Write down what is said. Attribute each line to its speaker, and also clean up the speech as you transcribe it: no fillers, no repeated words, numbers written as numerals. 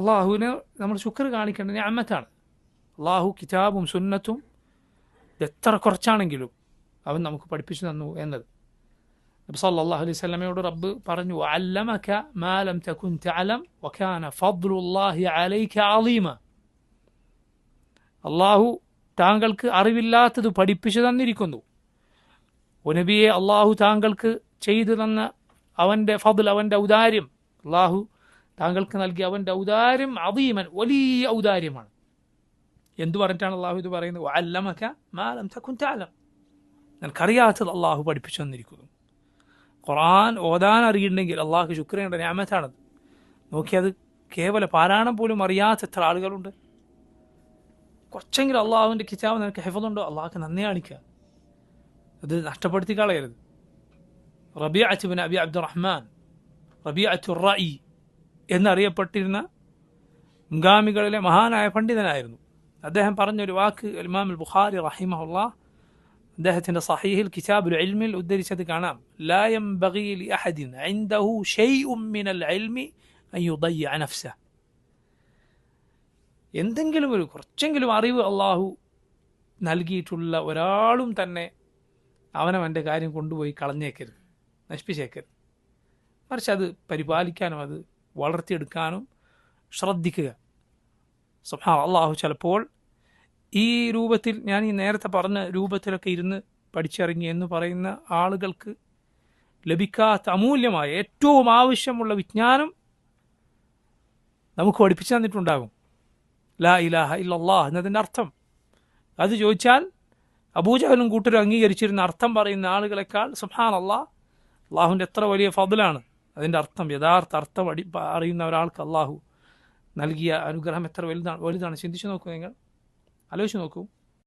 Speaker 1: അള്ളാഹുവിന് നമ്മൾ ശുക്ർ കാണിക്കേണ്ട നിഅമത്താണ്. അള്ളാഹു കിതാബും സുന്നത്തും എത്ര കുറച്ചാണെങ്കിലും അവൻ നമുക്ക് പഠിപ്പിച്ചു തന്നു എന്നത്. നബി സല്ലല്ലാഹു അലൈഹി വസല്ലമയോട് റബ്ബ് പറഞ്ഞു, വഅല്ലമക മാ ലം തകുൻ തഅലം വകാന ഫദ്ലുല്ലാഹി അലൈക അളീമ. അള്ളാഹു താങ്കൾക്ക് അറിവില്ലാത്തത് പഠിപ്പിച്ചു തന്നിരിക്കുന്നു. ഓ നബിയെ, അള്ളാഹു താങ്കൾക്ക് ചെയ്തു തന്ന അവൻ്റെ ഫദ്ൽ, അവൻ്റെ ഔദാര്യം, അള്ളാഹു താങ്കൾക്ക് നൽകിയ അവൻ്റെ ഔദാര്യം അദീമൻ, വലിയ ഔദാര്യമാണ്. എന്തു പറഞ്ഞിട്ടാണ് അള്ളാഹു ഇത് പറയുന്നത്? വഅല്ലമക മാ ലം തകുൻ തഅലം, നിനക്കറിയാത്തത് അള്ളാഹു പഠിപ്പിച്ചു തന്നിരിക്കുന്നു. ഖുർആൻ ഓതാൻ അറിയുന്നുണ്ടെങ്കിൽ അള്ളാഹു ശുക്ർ ചെയ്യേണ്ട നിഅമത്താണത്. നോക്കിയത് കേവല പാരായണം പോലും അറിയാത്ത എത്ര ആളുകളുണ്ട്. കുറച്ചെങ്കിലും അള്ളാഹുവിൻ്റെ കിതാബ് നിനക്ക് ഹിഫ്ളുണ്ടോ, അള്ളാഹുക്ക് നന്ദി കാണിക്കുക, അത് നഷ്ടപ്പെടുത്തി കളയരുത്. റബീഅത്ത് ഇബ്നു അബി അബ്ദുറഹ്മാൻ, റബീഅത്തു റഈ എന്നറിയപ്പെട്ടിരുന്ന മുൻഗാമികളിലെ മഹാനായ പണ്ഡിതനായിരുന്നു. അദ്ദേഹം പറഞ്ഞൊരു വാക്ക് ഇമാം അൽ ബുഖാരി റഹിമഹുല്ലാഹ് അദ്ദേഹത്തിൻ്റെ സഹീഹിൽ കിതാബുൽ ഇൽമിൽ ഉദ്ധരിച്ചത് കാണാം. ലാ യംബഗി ലി അഹദിൻ ഇൻദഹു ഷൈഉൻ മിനൽ ഇൽമി അൻ യുദയ്യ നഫ്സഹ. എന്തെങ്കിലും ഒരു കുറച്ചെങ്കിലും അറിവ് അള്ളാഹു നൽകിയിട്ടുള്ള ഒരാളും തന്നെ അവനവൻ്റെ കാര്യം കൊണ്ടുപോയി കളഞ്ഞേക്കരുത്, നശിപ്പിച്ചേക്കരുത്. മറിച്ച് അത് പരിപാലിക്കാനും അത് വളർത്തിയെടുക്കാനും ശ്രദ്ധിക്കുക. സുബ്ഹാനല്ലാഹ്, അള്ളാഹു ചിലപ്പോൾ ഈ രൂപത്തിൽ, ഞാൻ ഈ നേരത്തെ പറഞ്ഞ രൂപത്തിലൊക്കെ ഇരുന്ന് പഠിച്ചിറങ്ങി എന്ന് പറയുന്ന ആളുകൾക്ക് ലഭിക്കാത്ത അമൂല്യമായ ഏറ്റവും ആവശ്യമുള്ള വിജ്ഞാനം നമുക്ക് പഠിപ്പിച്ചു തന്നിട്ടുണ്ടാകും. ലാ ഇലാഹ ഇല്ലല്ലാഹ് എന്നതിൻ്റെ അർത്ഥം അത് ചോദിച്ചാൽ അബൂജഹലും കൂട്ടരും അംഗീകരിച്ചിരുന്ന അർത്ഥം പറയുന്ന ആളുകളെക്കാൾ സുബ്ഹാനല്ലാഹ് അള്ളാഹുവിൻ്റെ എത്ര വലിയ ഫദ്ലാണ്. അതിൻ്റെ അർത്ഥം, യഥാർത്ഥ അർത്ഥം അറിയുന്ന ഒരാൾക്ക് അള്ളാഹു നൽകിയ അനുഗ്രഹം എത്ര വലുതാണ്. ചിന്തിച്ചു നോക്കൂ, നിങ്ങൾ ആലോചിച്ച് നോക്കൂ.